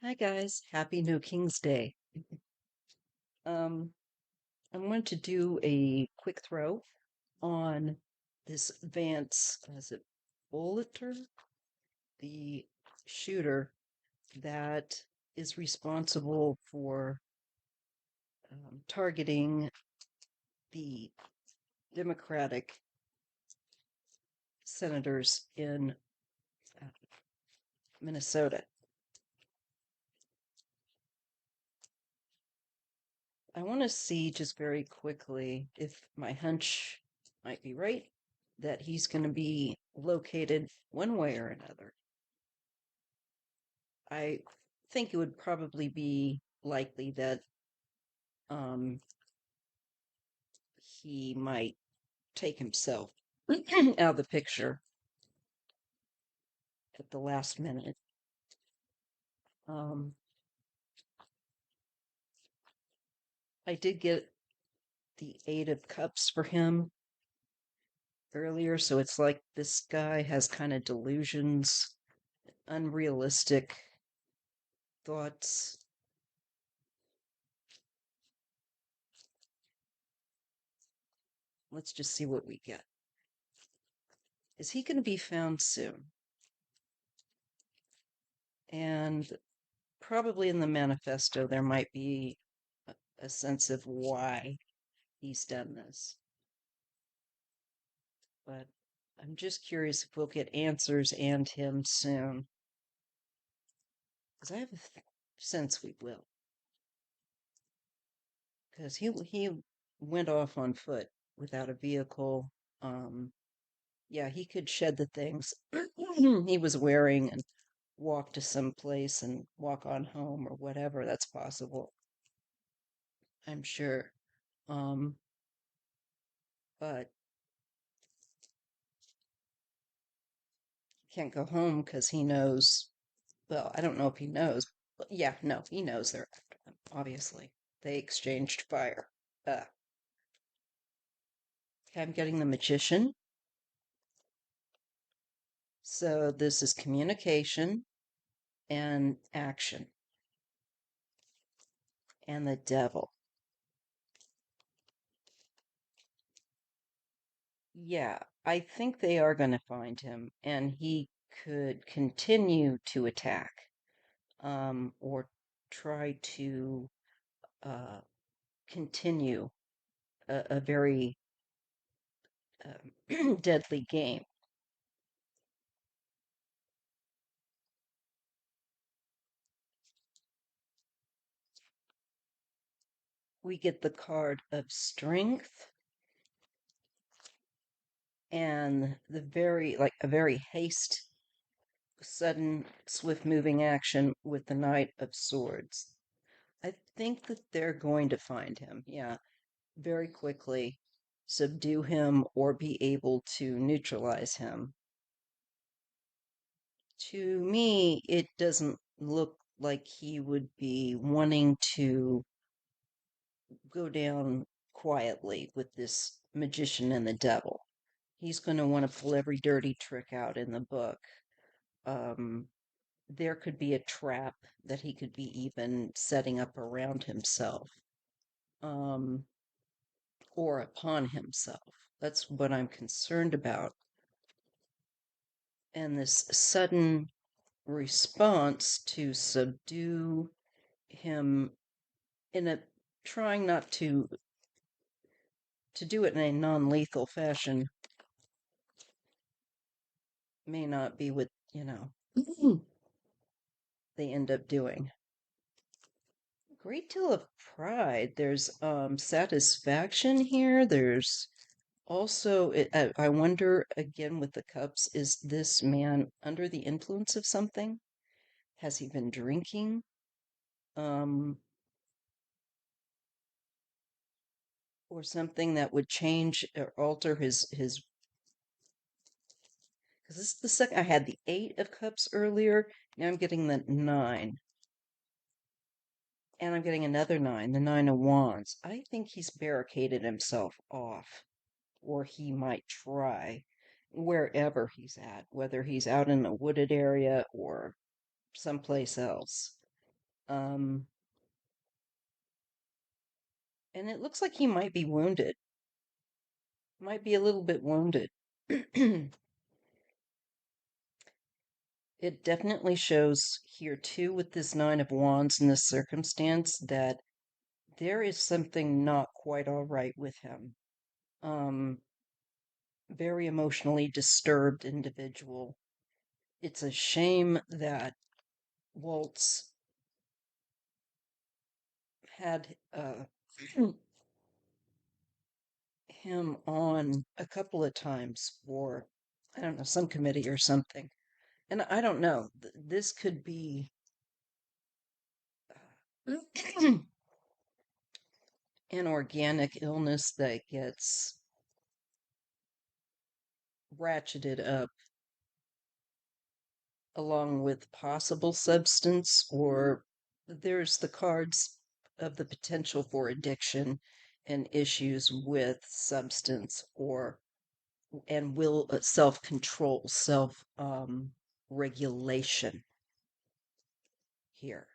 Hi guys, happy New King's Day. Um, I wanted to do a quick throw on this Vance, is it Boeulter, the shooter that is responsible for targeting the Democratic senators in uh, Minnesota. I want to see just very quickly if my hunch might be right that he's going to be located one way or another. I think it would probably be likely that um, he might take himself out of the picture at the last minute. Um, I did get the Eight of Cups for him earlier, so it's like this guy has kind of delusions, unrealistic thoughts. Let's just see what we get. Is he going to be found soon? And probably in the manifesto, there might be a sense of why he's done this. But I'm just curious if we'll get answers and him soon. Because I have a sense we will. Because he went off on foot without a vehicle. Yeah, he could shed the things he was wearing and walk to some place and walk on home or whatever. That's possible, I'm sure. Um, but can't go home because he knows. Well, I don't know if he knows. But yeah, no, he knows they're after him. Obviously, they exchanged fire. Okay, I'm getting the magician. So this is communication and action, and the devil. Yeah, I think they are going to find him, and he could continue to attack, or try to uh, continue a very deadly game. We get the card of strength and the very, like a very haste, sudden, swift moving action with the Knight of Swords. I think that they're going to find him, yeah, very quickly, subdue him or be able to neutralize him. To me, it doesn't look like he would be wanting to go down quietly with this magician and the devil. He's going to want to pull every dirty trick out in the book. Um, there could be a trap that he could be even setting up around himself, um, or upon himself. That's what I'm concerned about. And this sudden response to subdue him in a trying not to do it in a non-lethal fashion may not be what, they end up doing. Great deal of pride. There's satisfaction here. There's also, I wonder again with the cups, is this man under the influence of something? Has he been drinking? Um, or something that would change or alter his because this is the second. I had the Eight of Cups earlier. Now I'm getting the Nine. And I'm getting another nine, the Nine of Wands. I think he's barricaded himself off, or he might try wherever he's at, whether he's out in a wooded area or someplace else. Um, and it looks like he might be wounded, might be a little bit wounded. It definitely shows here, too, with this Nine of Wands in this circumstance, that there is something not quite all right with him. Um, Very emotionally disturbed individual. It's a shame that Waltz had him on a couple of times for, I don't know, some committee or something. And I don't know, this could be an organic illness that gets ratcheted up along with possible substance, or there's the cards of the potential for addiction and issues with substance or and will self-control, self regulation here.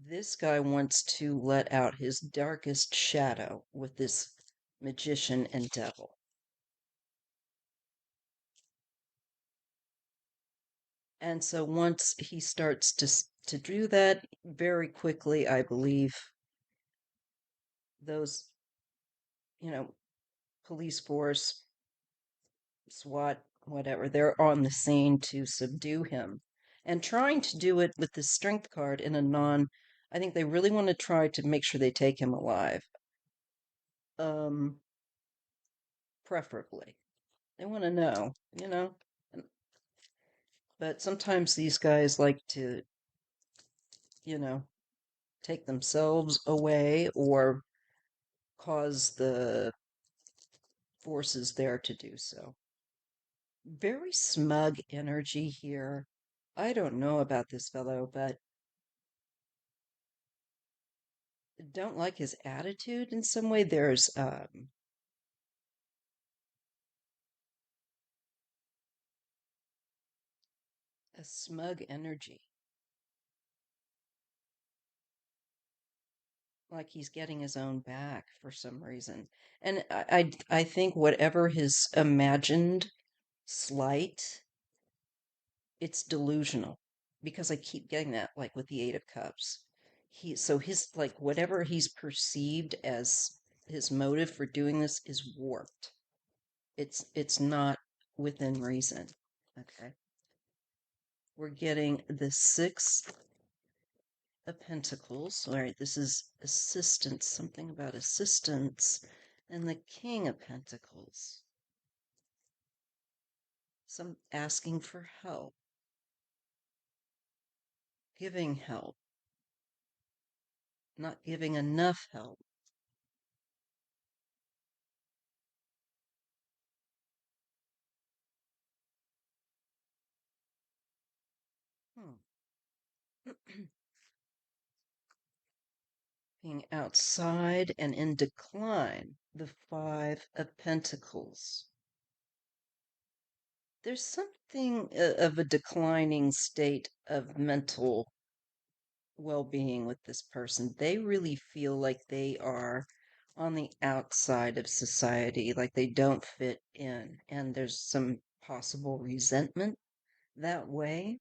This guy wants to let out his darkest shadow with this magician and devil. And so once he starts to do that very quickly, I believe those, you know, police force, SWAT, whatever, they're on the scene to subdue him. And trying to do it with the strength card in a non, I think they really want to try to make sure they take him alive. Um, Preferably. They want to know, you know. But sometimes these guys like to, you know, take themselves away or cause the forces there to do so. Very smug energy here. I don't know about this fellow, but don't like his attitude in some way. There's a smug energy, like he's getting his own back for some reason. And I think whatever his imagined slight, it's delusional because I keep getting that, like with the Eight of Cups. So his, like, whatever he's perceived as his motive for doing this is warped. It's not within reason. Okay. We're getting the Six of Pentacles. All right, this is assistance, something about assistance, and the King of Pentacles. Some asking for help, giving help, not giving enough help. Hmm. Being outside and in decline, the Five of Pentacles. There's something of a declining state of mental well-being with this person. They really feel like they are on the outside of society, like they don't fit in, and there's some possible resentment that way.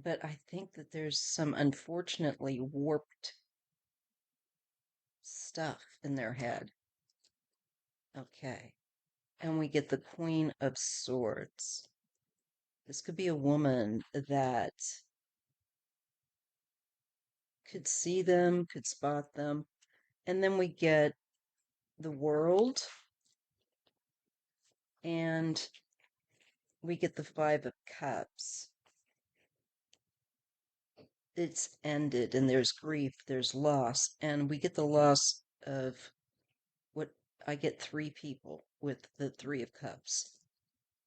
But I think that there's some unfortunately warped stuff in their head. Okay. And we get the Queen of Swords. This could be a woman that could see them, could spot them. And then we get the World, and we get the Five of Cups. It's ended, and there's grief, there's loss, and we get the loss of what I get three people with the Three of Cups.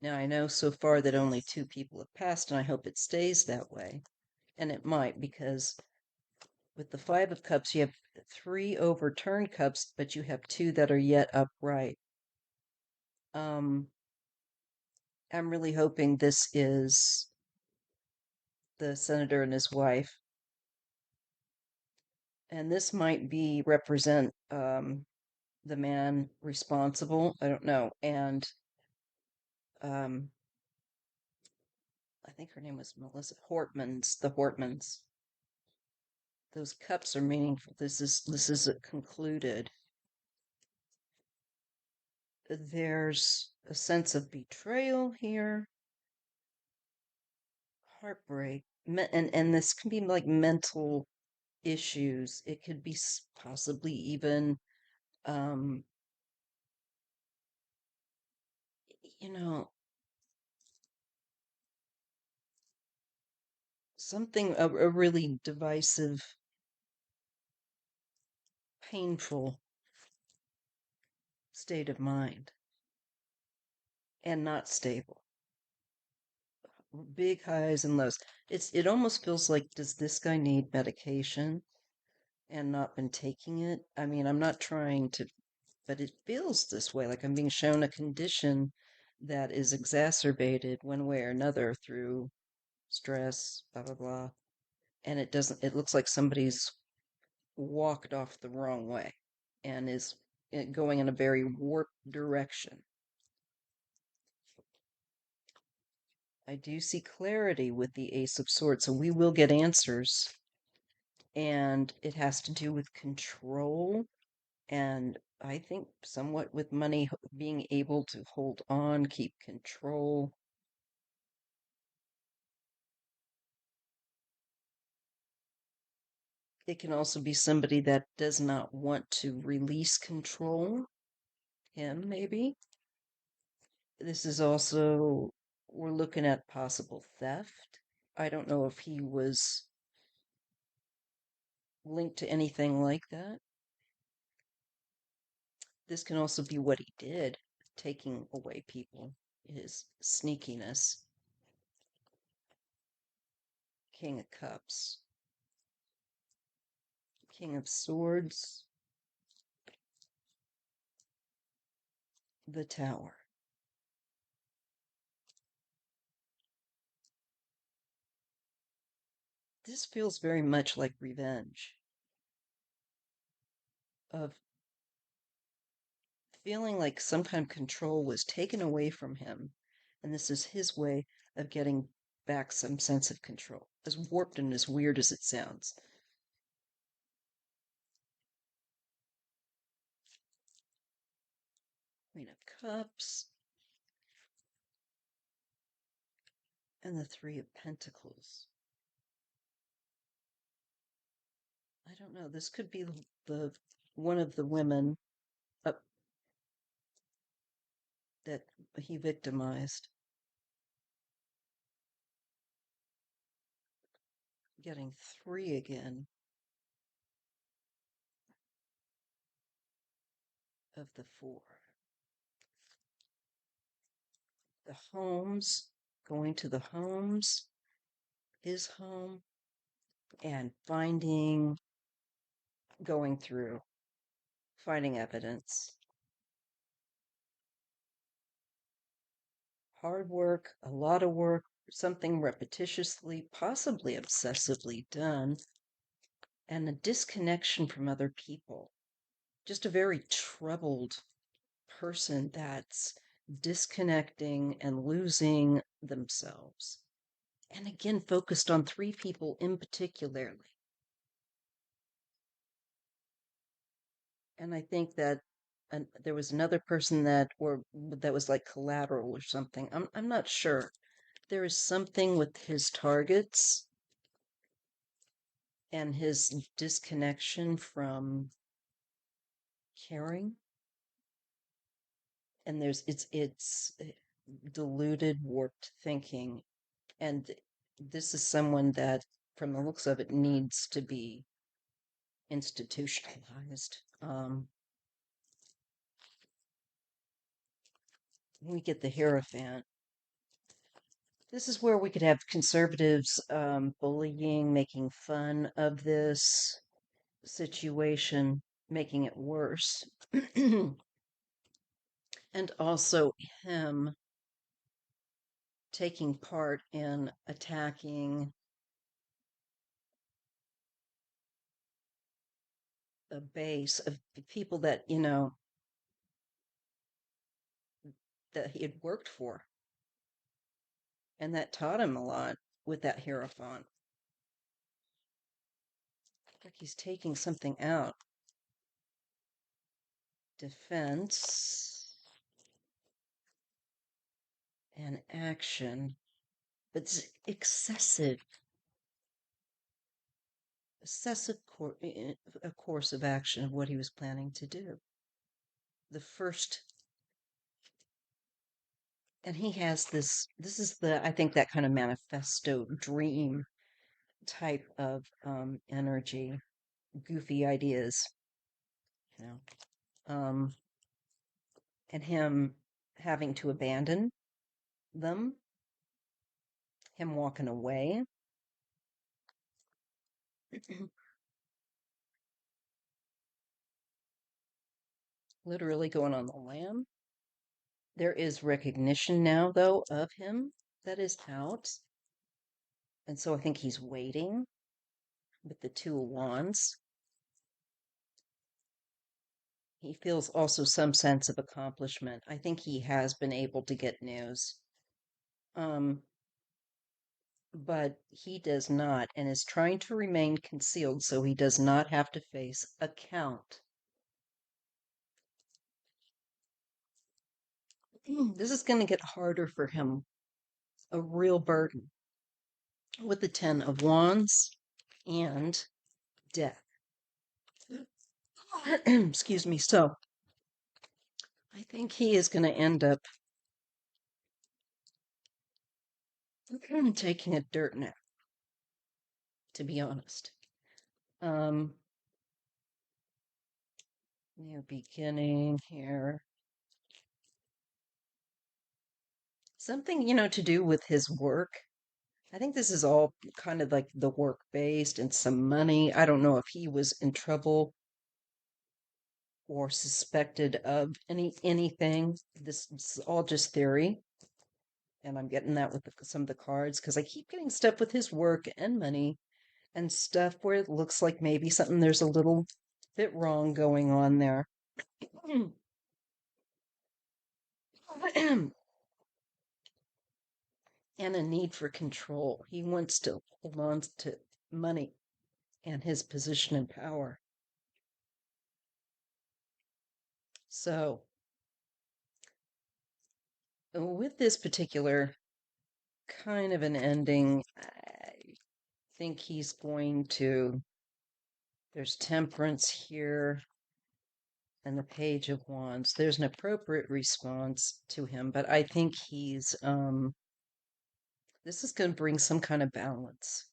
Now, I know so far that only two people have passed, and I hope it stays that way. And it might, because with the Five of Cups, you have three overturned cups, but you have two that are yet upright. Um, I'm really hoping this is the senator and his wife. And this might be represent the man responsible. I don't know. And um, I think her name was Melissa Hortman's, the Hortmans. Those cups are meaningful. This is concluded. There's a sense of betrayal here, heartbreak, and this can be like mental issues. It could be possibly even, um, you know, something a really divisive, painful state of mind, and not stable. Big highs and lows. It almost feels like, does this guy need medication and not been taking it? I mean, I'm not trying to, but it feels this way, like I'm being shown a condition that is exacerbated one way or another through stress, blah blah blah. And it looks like somebody's walked off the wrong way and is going in a very warped direction. I do see clarity with the Ace of Swords, so we will get answers. And it has to do with control, and I think somewhat with money, being able to hold on, keep control. It can also be somebody that does not want to release control. Him, maybe. This is also, we're looking at possible theft. I don't know if he was linked to anything like that. This can also be what he did, taking away people, his sneakiness. King of Cups, King of Swords, the Tower. This feels very much like revenge, of feeling like some kind of control was taken away from him, and this is his way of getting back some sense of control, as warped and as weird as it sounds. Queen of Cups, and the Three of Pentacles. I don't know. This could be the one of the women that he victimized. Getting three again of the four. The homes, going to the homes, his home, and going through, finding evidence. Hard work, a lot of work, something repetitiously, possibly obsessively done, and a disconnection from other people. Just a very troubled person that's disconnecting and losing themselves. And again, focused on three people in particularly. And I think that there was another person that was like collateral or something. I'm not sure. There is something with his targets and his disconnection from caring. And it's deluded, warped thinking. And this is someone that, from the looks of it, needs to be institutionalized. We get the Hierophant. This is where we could have conservatives bullying, making fun of this situation, making it worse. And also him taking part in attacking a base of people that, that he had worked for, and that taught him a lot with that Hierophant. Like he's taking something out. Defense and action, but it's a course of action of what he was planning to do. The first, and he has this is I think that kind of manifesto dream type of energy, goofy ideas, you know, and him having to abandon them, him walking away. Literally going on the lam. There is recognition now, though, of him that is out. And so I think he's waiting with the Two of Wands. He feels also some sense of accomplishment. I think he has been able to get news. But he does not, and is trying to remain concealed so he does not have to face account. This is going to get harder for him, a real burden, with the Ten of Wands and Death. Excuse me. So I think he is going to end up taking a dirt nap, to be honest. New beginning here. Something, to do with his work. I think this is all kind of like the work based and some money. I don't know if he was in trouble or suspected of anything. This is all just theory. And I'm getting that with some of the cards because I keep getting stuff with his work and money and stuff where it looks like maybe there's a little bit wrong going on there. And a need for control. He wants to hold on to money and his position and power. So, with this particular kind of an ending, I think he's going to. There's temperance here and the Page of Wands. There's an appropriate response to him, but I think this is going to bring some kind of balance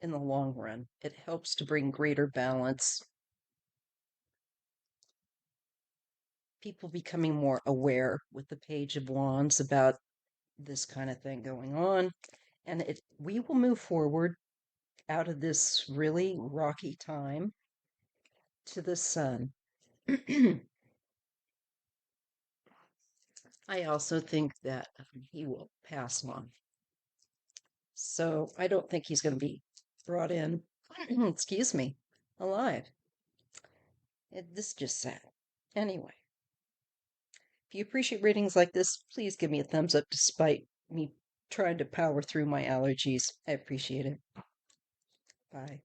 in the long run. It helps to bring greater balance. People becoming more aware with the Page of Wands about this kind of thing going on. And we will move forward out of this really rocky time to the sun. I also think that he will pass on. So I don't think he's going to be brought in, excuse me, alive. This is just sad. Anyway, if you appreciate readings like this, please give me a thumbs up despite me trying to power through my allergies. I appreciate it. Bye.